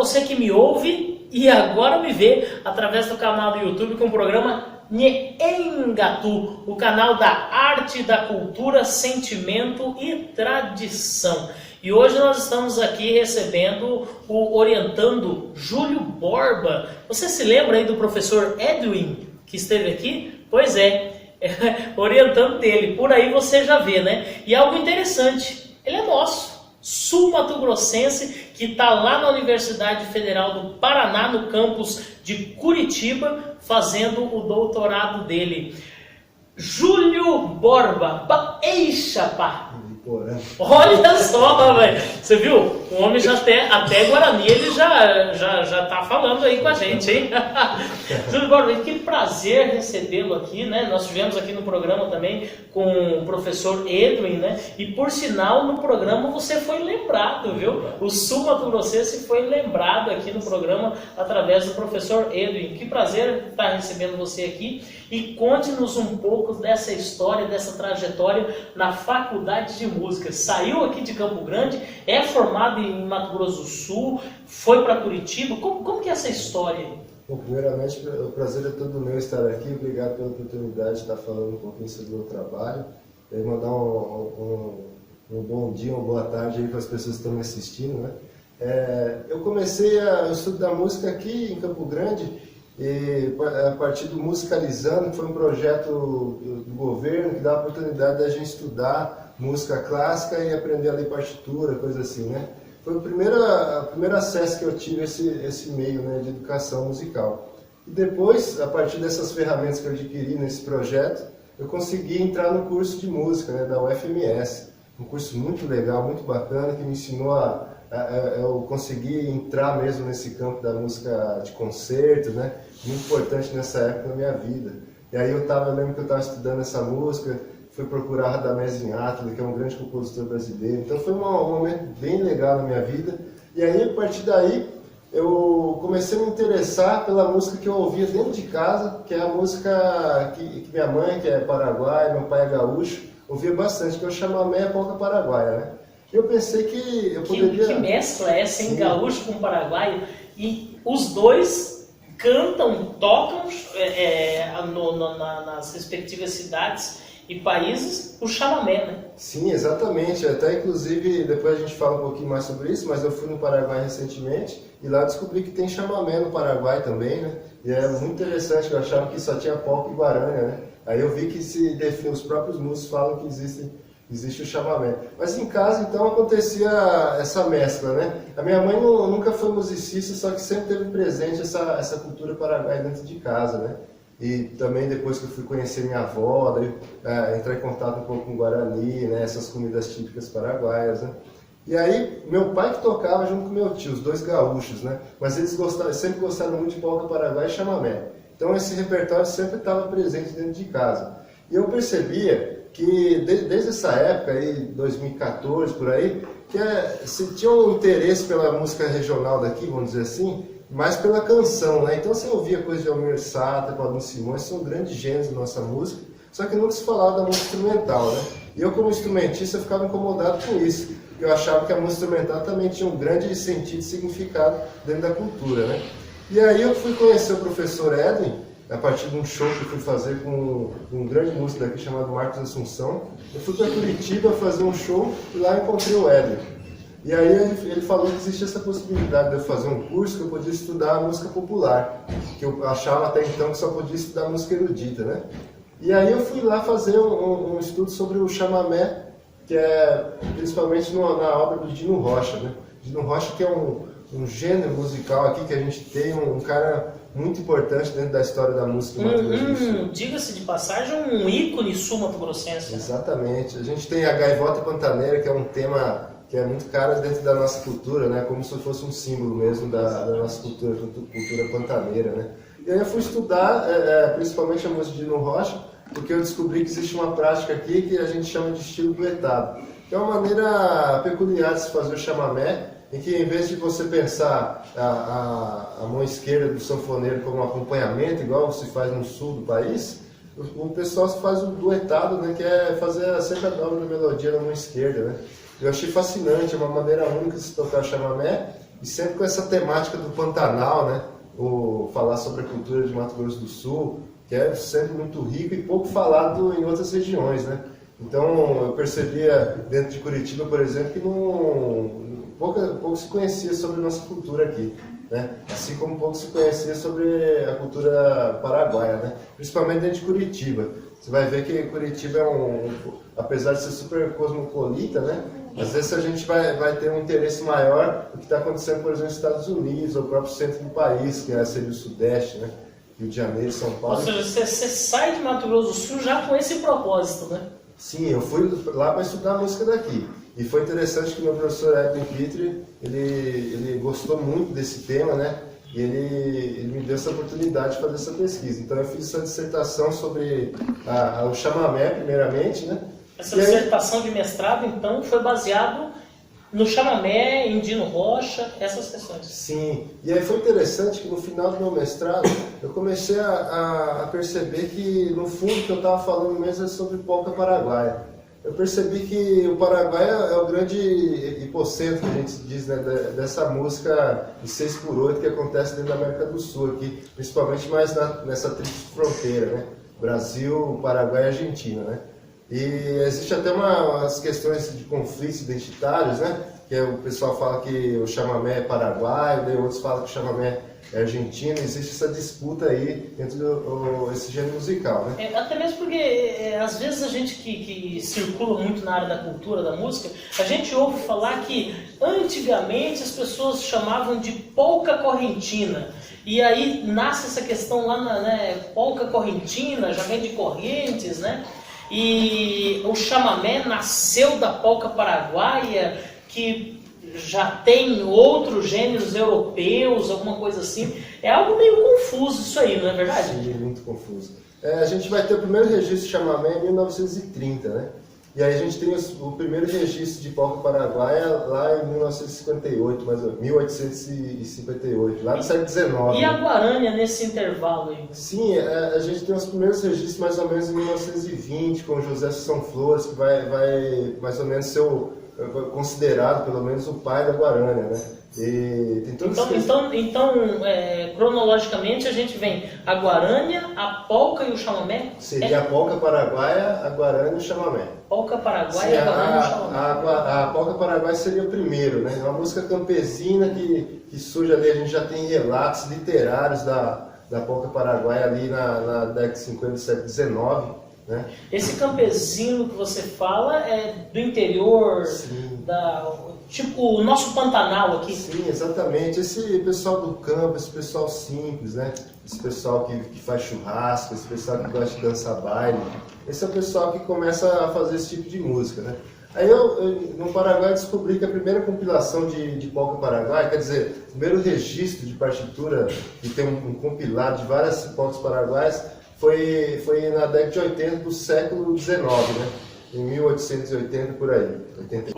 você que me ouve e agora me vê através do canal do YouTube com o programa Nhengatu, o canal da arte, da cultura, sentimento e tradição. E hoje nós estamos aqui recebendo o orientando Júlio Borba. Você se lembra aí do professor Edwin que esteve aqui? Pois é, orientando dele. Por aí você já vê, né? E algo interessante, ele é nosso. Sul-mato-grossense, que está lá na Universidade Federal do Paraná, no campus de Curitiba, fazendo o doutorado dele. Júlio Borba. Eixa, pá! Olha só, velho. Você viu? O homem já até Guarani ele já tá falando aí com a gente, hein? Júlio Borba, que prazer recebê-lo aqui, né? Nós tivemos aqui no programa também com o professor Edwin, né? E por sinal, no programa você foi lembrado, viu? O Sul-Mato-Grossense foi lembrado aqui no programa através do professor Edwin. Que prazer estar recebendo você aqui. E conte-nos um pouco dessa história, dessa trajetória na Faculdade de Música. Saiu aqui de Campo Grande, é formado em Mato Grosso do Sul, foi para Curitiba. Como que é essa história? Bom, primeiramente, o prazer é todo meu estar aqui. Obrigado pela oportunidade de estar falando um pouquinho sobre o meu trabalho. E mandar um bom dia, uma boa tarde aí para as pessoas que estão me assistindo, né? Eu comecei o estudo da música aqui em Campo Grande, e a partir do Musicalizando, que foi um projeto do governo que dá a oportunidade da gente estudar música clássica e aprender a ler partitura, coisa assim, né? Foi o primeiro acesso que eu tive a esse meio, né, de educação musical. E depois, a partir dessas ferramentas que eu adquiri nesse projeto, eu consegui entrar no curso de música, né, da UFMS. Um curso muito legal, muito bacana, que me ensinou eu consegui entrar mesmo nesse campo da música de concerto, né? Muito importante nessa época da minha vida. E aí eu lembro que eu estava estudando essa música, fui procurar Radamés Inátila, que é um grande compositor brasileiro. Então foi um momento bem legal na minha vida. E aí, a partir daí, eu comecei a me interessar pela música que eu ouvia dentro de casa, que é a música que minha mãe, que é paraguaia, meu pai é gaúcho, ouvia bastante, que é o chamamé polca paraguaia, né? Eu pensei que eu poderia... Que mescla é essa, em gaúcho com paraguaio? E os dois cantam, tocam nas respectivas cidades e países o chamamé, né? Sim, exatamente. Até inclusive, depois a gente fala um pouquinho mais sobre isso, mas eu fui no Paraguai recentemente e lá descobri que tem chamamé no Paraguai também, né? E é muito interessante, eu achava que só tinha polca e guarânia, né? Aí eu vi que os próprios músicos falam que existe o chamamé. Mas em casa, então, acontecia essa mescla, né? A minha mãe nunca foi musicista, só que sempre teve presente essa cultura paraguaia dentro de casa, né? E também depois que eu fui conhecer minha avó, daí, entrar em contato um pouco com o Guarani, né? Essas comidas típicas paraguaias, né? E aí, meu pai que tocava junto com meu tio, os dois gaúchos, né? Mas eles sempre gostaram muito de polca paraguaia e chamamé. Então esse repertório sempre estava presente dentro de casa. E eu percebia que desde essa época, aí, 2014, por aí, que se tinha um interesse pela música regional daqui, vamos dizer assim, mais pela canção, né? Então você ouvia coisas de Almir Sater, Paulinho Simões, são grandes gêneros da nossa música, só que nunca se falava da música instrumental, né? E eu como instrumentista eu ficava incomodado com isso, porque eu achava que a música instrumental também tinha um grande sentido e significado dentro da cultura, né? E aí eu fui conhecer o professor Edwin, a partir de um show que eu fui fazer com um grande músico daqui chamado Marcos Assunção. Eu fui para Curitiba fazer um show e lá encontrei o Edwin. E aí ele falou que existia essa possibilidade de eu fazer um curso que eu podia estudar a música popular, que eu achava até então que só podia estudar música erudita, né? E aí eu fui lá fazer um estudo sobre o chamamé, que é principalmente na obra do Dino Rocha, né? Dino Rocha que é um gênero musical aqui que a gente tem, um cara muito importante dentro da história da música do Mato Grosso do Sul. Diga-se de passagem, um ícone sul-mato-grossense. Exatamente. A gente tem a Gaivota Pantaneira, que é um tema que é muito caro dentro da nossa cultura, né? Como se fosse um símbolo mesmo da nossa cultura pantaneira, né? E aí eu fui estudar, principalmente a música de Dino Rocha, porque eu descobri que existe uma prática aqui que a gente chama de estilo duetado, que é uma maneira peculiar de se fazer o chamamé, em que em vez de você pensar a mão esquerda do sanfoneiro como um acompanhamento, igual se faz no sul do país, o pessoal se faz o duetado, né, que é fazer sempre a dobra da melodia na mão esquerda, né? Eu achei fascinante, é uma maneira única de se tocar chamamé, e sempre com essa temática do Pantanal, né? Falar sobre a cultura de Mato Grosso do Sul, que é sempre muito rico e pouco falado em outras regiões, né? Então eu percebia dentro de Curitiba, por exemplo, que pouco se conhecia sobre a nossa cultura aqui, né? Assim como pouco se conhecia sobre a cultura paraguaia, né? Principalmente dentro de Curitiba. Você vai ver que Curitiba apesar de ser super cosmopolita, né? Às vezes a gente vai ter um interesse maior do que está acontecendo, por exemplo, nos Estados Unidos, ou o próprio centro do país, que seria o Sudeste, né? Rio de Janeiro, São Paulo. Ou seja, você sai de Mato Grosso do Sul já com esse propósito, né? Sim, eu fui lá para estudar a música daqui. E foi interessante que o meu professor Edwin Pitre, ele gostou muito desse tema, né? E ele me deu essa oportunidade de fazer essa pesquisa. Então eu fiz essa dissertação sobre o chamamé, primeiramente, né? Essa dissertação de mestrado, então, foi baseado no chamamé, em Dino Rocha, essas questões. Sim, e aí foi interessante que no final do meu mestrado eu comecei a perceber que no fundo o que eu estava falando mesmo é sobre polca paraguaia. Eu percebi que o Paraguai é o grande hipocentro, que a gente diz, né, dessa música de 6x8 que acontece dentro da América do Sul, aqui, principalmente mais nessa tríplice fronteira, né? Brasil, Paraguai e Argentina, né? E existe até umas questões de conflitos identitários, né? Que o pessoal fala que o chamamé é paraguaio, daí outros falam que o chamamé é argentino. Existe essa disputa aí entre esse gênero musical, né? Até mesmo porque, às vezes, a gente que circula muito na área da cultura, da música, a gente ouve falar que, antigamente, as pessoas chamavam de polca correntina. E aí nasce essa questão lá, né, polca correntina, já vem de Correntes, né? E o chamamé nasceu da polca paraguaia, que já tem outros gêneros europeus, alguma coisa assim. É algo meio confuso isso aí, não é verdade? Sim, muito confuso. A gente vai ter o primeiro registro de chamamé em 1930, né? E aí a gente tem o primeiro registro de polca paraguaia lá em 1958, mais ou menos, 1858, lá no século XIX. E a guarânia nesse intervalo aí? Sim, a gente tem os primeiros registros mais ou menos em 1920, com o José São Flores, que vai mais ou menos ser considerado pelo menos o pai da guarânia, né? E tem então, cronologicamente a gente vem a guarânia, a polca e o chamamé? Seria a polca paraguaia, a guarânia e o chamamé. Polca paraguaia, a guarânia e o chamamé. A polca paraguaia seria o primeiro, né? É uma música campesina que surge ali, a gente já tem relatos literários da polca paraguaia ali na década de 50 do século XIX. Né? Esse campesino que você fala é do interior, tipo o nosso Pantanal aqui? Sim, exatamente. Esse pessoal do campo, esse pessoal simples, né? Esse pessoal que faz churrasco, esse pessoal que gosta de dançar baile, esse é o pessoal que começa a fazer esse tipo de música, né? Aí eu no Paraguai descobri que a primeira compilação de polca paraguaia, quer dizer, o primeiro registro de partitura que tem um compilado de várias polcas paraguaias, foi na década de 80 do século XIX, né? Em 1880 por aí. 80.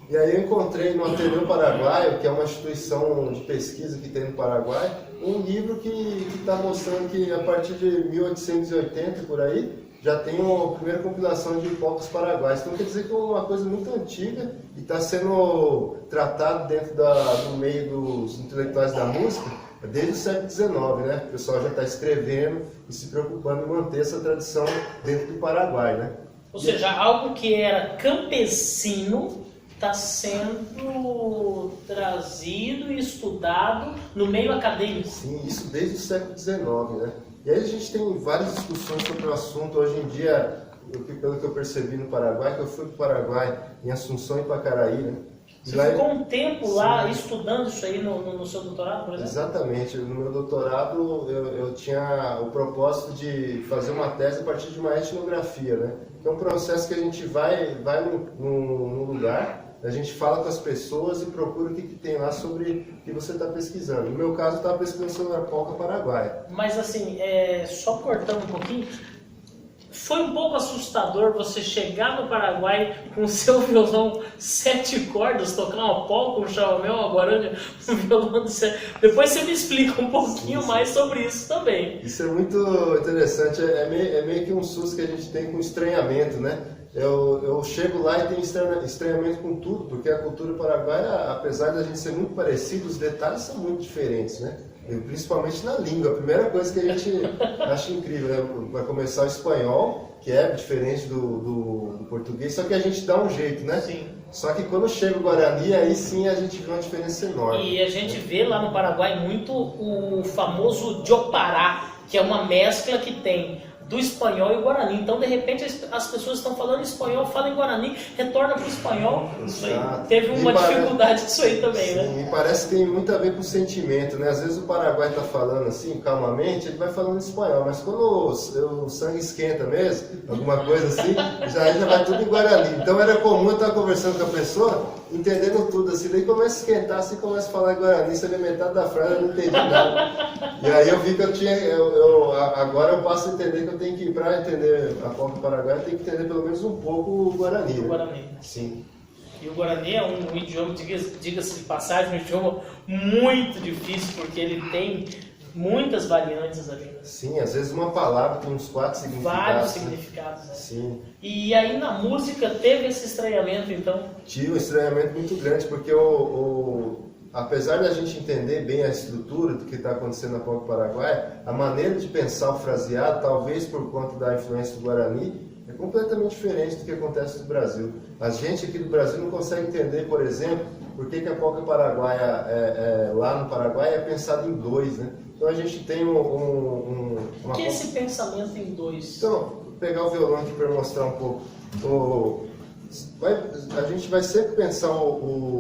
E aí eu encontrei no Ateneu Paraguaio, que é uma instituição de pesquisa que tem no Paraguai, um livro que está mostrando que a partir de 1880 por aí já tem a primeira compilação de polcas paraguaias. Então quer dizer que é uma coisa muito antiga e está sendo tratado dentro do meio dos intelectuais da música desde o século XIX, né? O pessoal já está escrevendo e se preocupando em manter essa tradição dentro do Paraguai, né? Ou seja, algo que era campesino está sendo trazido e estudado no meio acadêmico. Sim, isso desde o século XIX, né? E aí a gente tem várias discussões sobre o assunto. Hoje em dia, pelo que eu percebi no Paraguai, que eu fui para o Paraguai em Assunção e Pacaraí, né? Você ficou um tempo lá estudando isso aí no seu doutorado, por exemplo? Exatamente. No meu doutorado eu tinha o propósito de fazer uma tese a partir de uma etnografia, né? Que é um processo que a gente vai num lugar, a gente fala com as pessoas e procura o que tem lá sobre o que você está pesquisando. No meu caso, eu estava pesquisando sobre a polca paraguaia. Mas assim, só cortando um pouquinho, foi um pouco assustador você chegar no Paraguai com o seu violão 7 cordas, tocar uma polca, um chamamé, uma guarânia, um violão de 7. Depois você me explica um pouquinho mais sobre isso também. Isso é muito interessante, é meio que um susto que a gente tem com estranhamento, né? eu chego lá e tenho estranhamento com tudo, porque a cultura paraguaia, apesar de a gente ser muito parecido, os detalhes são muito diferentes, né? E principalmente na língua. A primeira coisa que a gente acha incrível, né? Vai começar o espanhol, que é diferente do português, só que a gente dá um jeito, né? Sim. Só que quando chega o Guarani, aí sim a gente vê uma diferença enorme. E a gente vê lá no Paraguai muito o famoso Diopará, que é uma mescla que tem do espanhol e guarani. Então, de repente, as pessoas estão falando espanhol, falam em guarani, retorna para o espanhol. Isso aí. Teve uma dificuldade disso aí também, sim, né? E parece que tem muito a ver com o sentimento, né? Às vezes o Paraguai está falando assim, calmamente, ele vai falando espanhol, mas quando o sangue esquenta mesmo, alguma coisa assim, já vai tudo em guarani. Então era comum eu estar conversando com a pessoa, entendendo tudo assim, daí começa a esquentar, assim começa a falar em guarani, você vê metade da frase, eu não entendi nada. E aí eu vi que agora eu passo a entender que eu tenho que, para entender a polca paraguaia, eu tenho que entender pelo menos um pouco o Guarani. O né? Guarani. Sim. E o Guarani é um idioma, diga-se de passagem, um idioma muito difícil, porque ele tem muitas variantes ali. Né? Sim, às vezes uma palavra tem uns 4 significados. Vários significados. Né? Sim. E aí na música teve esse estranhamento, então? Tive um estranhamento muito grande, porque apesar de a gente entender bem a estrutura do que está acontecendo na polca paraguaia, a maneira de pensar o fraseado, talvez por conta da influência do Guarani, é completamente diferente do que acontece no Brasil. A gente aqui do Brasil não consegue entender, por exemplo, por que a polca paraguaia lá no Paraguai é pensada em 2, né? Então a gente tem O que é esse pensamento em 2? Então, vou pegar o violão aqui para mostrar um pouco. A gente vai sempre pensar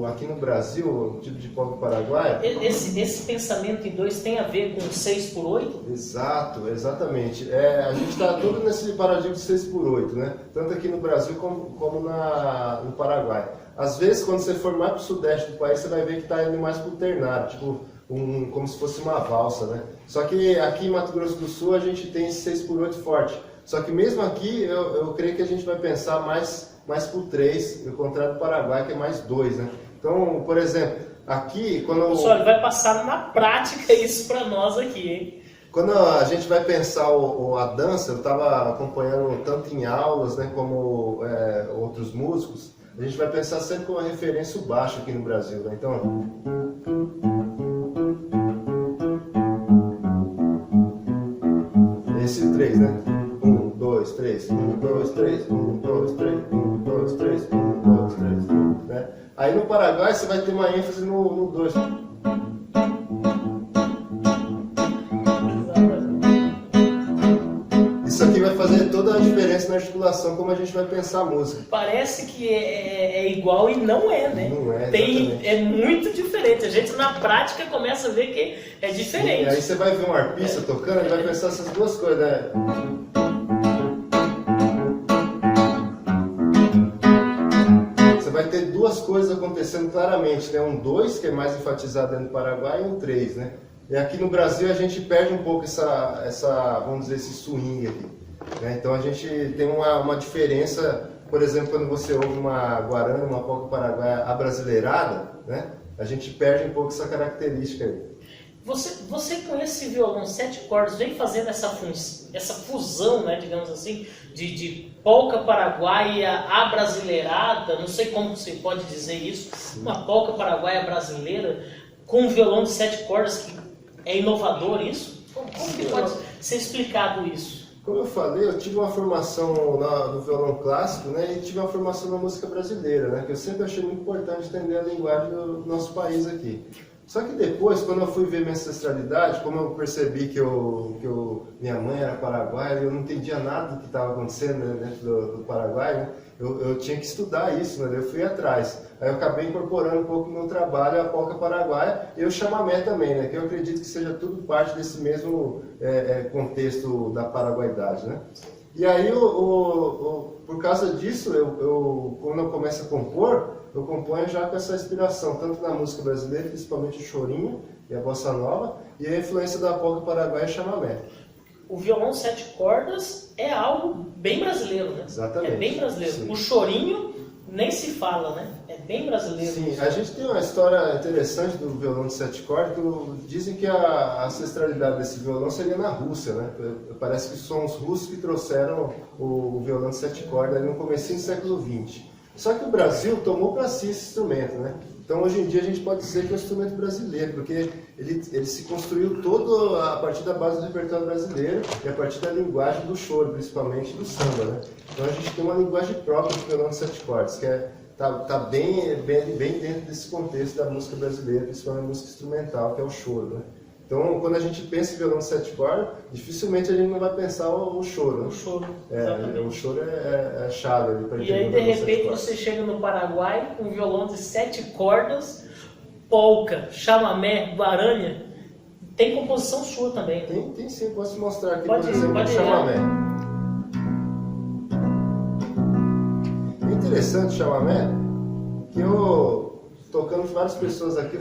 aqui no Brasil, o tipo de polca paraguaia. Esse pensamento em 2 tem a ver com 6x8? Exato, exatamente. A gente está todo nesse paradigma de 6x8, né? Tanto aqui no Brasil como no Paraguai. Às vezes, quando você for mais para o sudeste do país, você vai ver que está indo mais para o ternário, tipo como se fosse uma valsa, né? Só que aqui em Mato Grosso do Sul a gente tem esse 6x8 forte. Só que mesmo aqui eu creio que a gente vai pensar mais por 3, ao contrário do Paraguai, que é mais 2, né? Então, por exemplo, aqui, quando... Pessoal, ele vai passar na prática isso para nós aqui, hein? Quando a gente vai pensar a dança, eu estava acompanhando tanto em aulas, né, como outros músicos, a gente vai pensar sempre com uma referência o baixo aqui no Brasil, né? Então... Esse 3, né? 1, 2, 3, 1, 2, 3, 1, 2, 3, 1, 2, 3, 1, 2, 3, né? Aí no Paraguai você vai ter uma ênfase no 2. Isso aqui vai fazer toda a diferença na articulação, como a gente vai pensar a música. Parece que é igual e não é, né? Não é, é muito diferente. A gente na prática começa a ver que é diferente. Sim, aí você vai ver um arpista tocando, ele vai pensar essas duas coisas, né? Vai ter duas coisas acontecendo claramente, né? Um 2, que é mais enfatizado no Paraguai, e um 3, né? E aqui no Brasil a gente perde um pouco vamos dizer, esse swing aqui, né? Então a gente tem uma diferença, por exemplo, quando você ouve uma guarana, uma polca paraguaia abrasileirada, né? A gente perde um pouco essa característica aí. Você com esse violão 7 cordas vem fazendo essa fusão, né, digamos assim, de polca paraguaia abrasileirada, não sei como você pode dizer isso, sim. Uma polca paraguaia brasileira com um violão de 7 cordas, que é inovador isso? Como que pode ser explicado isso? Como eu falei, eu tive uma formação no violão clássico, né, e tive uma formação na música brasileira, né, que eu sempre achei muito importante entender a linguagem do nosso país aqui. Só que depois, quando eu fui ver minha ancestralidade, como eu percebi que minha mãe era paraguaia, eu não entendia nada do que estava acontecendo, né, dentro do Paraguai, né? Eu tinha que estudar isso, né? Eu fui atrás. Aí eu acabei incorporando um pouco no meu trabalho a polca paraguaia e o chamamé também, né? Que eu acredito que seja tudo parte desse mesmo contexto da paraguaidade, né? E aí, por causa disso, quando eu começo a compor, eu componho já com essa inspiração, tanto na música brasileira, principalmente o chorinho e a bossa nova, e a influência da polca paraguaia e chamamé. O violão 7 cordas é algo bem brasileiro, né? Exatamente. É bem brasileiro. Sim. O chorinho nem se fala, né? É bem brasileiro. Sim, a gente tem uma história interessante do violão de 7 cordas, que dizem que a ancestralidade desse violão seria na Rússia, né? Parece que são os russos que trouxeram o violão de 7 cordas no comecinho do século XX. Só que o Brasil tomou para si esse instrumento, né? Então hoje em dia a gente pode dizer que é um instrumento brasileiro, porque ele se construiu todo a partir da base do repertório brasileiro e a partir da linguagem do choro, principalmente do samba, né? Então a gente tem uma linguagem própria do violão de 7 cordas, que tá bem dentro desse contexto da música brasileira, principalmente a música instrumental, que é o choro, né? Então, quando a gente pensa em violão de 7 cordas, dificilmente a gente não vai pensar o choro. Né? O choro, o choro é a chave ali para E aí, de repente, você chega no Paraguai com um violão de 7 cordas, polca, chamamé, guaranha. Tem composição sua também. Né? Tem sim, posso mostrar aqui, por exemplo, o chamamé. É interessante o chamamé, que eu... tocando com várias pessoas aqui,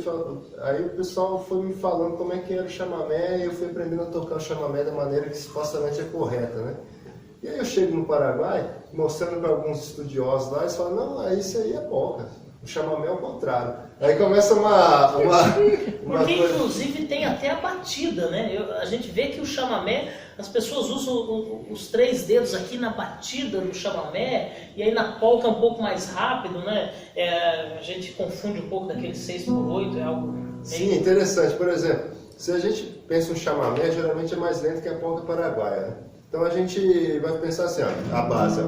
aí o pessoal foi me falando como é que era o chamamé, e eu fui aprendendo a tocar o chamamé da maneira que supostamente é correta, né? E aí eu chego no Paraguai, mostrando para alguns estudiosos lá, eles falam, não, isso aí é polca, o chamamé é o contrário. Aí começa Porque inclusive tem até a batida, né? A gente vê que o chamamé, as pessoas usam os 3 dedos aqui na batida do chamamé, e aí na polca é um pouco mais rápido, né? A gente confunde um pouco daquele 6/8, é algo meio... Sim, interessante. Por exemplo, se a gente pensa um chamamé, geralmente é mais lento que a polca paraguaia, né? Então a gente vai pensar assim, ó, a base, ó.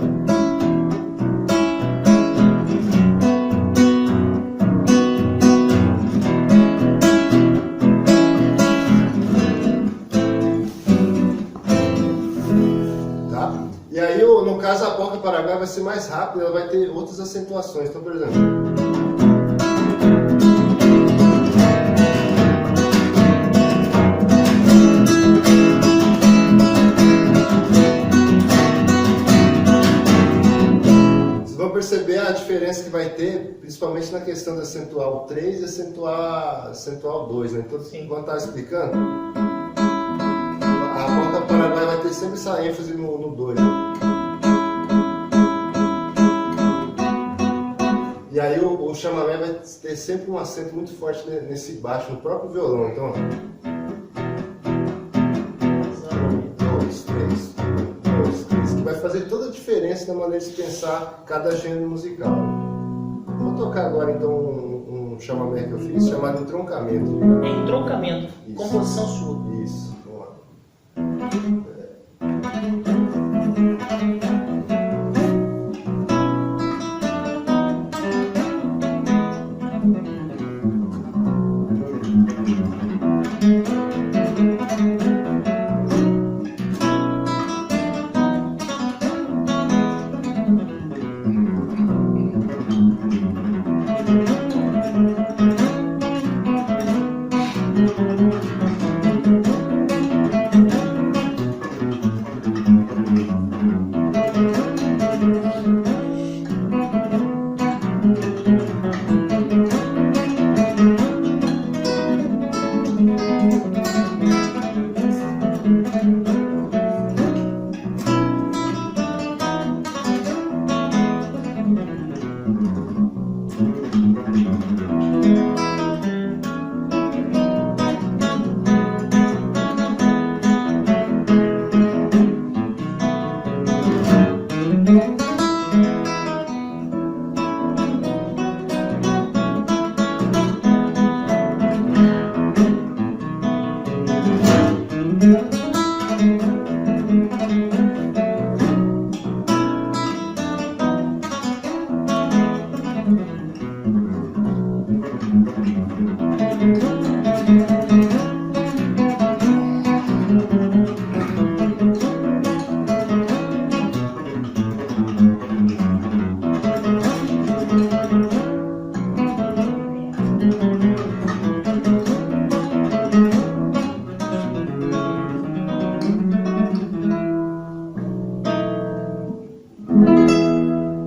E aí, no caso, a polca paraguaia vai ser mais rápida, ela vai ter outras acentuações. Então, por exemplo... Vocês vão perceber a diferença que vai ter, principalmente na questão de acentuar o 3 e acentuar o 2, né? Então, quando estava explicando... A polca paraguaia vai ter sempre essa ênfase no 2. E aí o chamamé vai ter sempre um acento muito forte nesse baixo, no próprio violão. Então, 1, 2, 3, 1, 2, 3, que vai fazer toda a diferença na maneira de pensar cada gênero musical. Vou tocar agora então um chamamé que eu fiz, chamado entroncamento. Entroncamento, composição sua. Isso.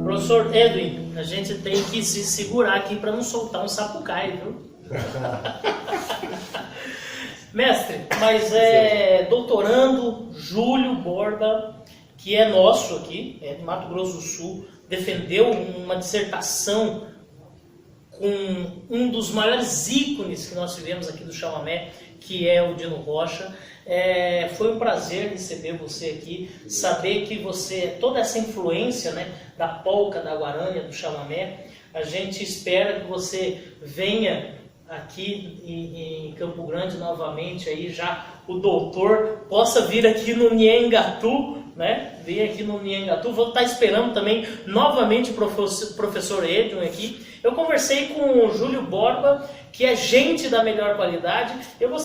Professor Edwin, a gente tem que se segurar aqui para não soltar um sapucaí, viu? Mestre, mas doutorando Júlio Borba, que é nosso aqui, é de Mato Grosso do Sul, defendeu uma dissertação com um dos maiores ícones que nós tivemos aqui do chamamé, que é o Dino Rocha. Foi um prazer receber você aqui, saber que você, toda essa influência, né, da polca, da guarânia, do chamamé, a gente espera que você venha aqui em Campo Grande novamente, aí já o doutor possa vir aqui no Nhengatu, né? Vem aqui no Nhengatu. Vou estar esperando também novamente o professor Edson aqui. Eu conversei com o Júlio Borba, que é gente da melhor qualidade. Eu vou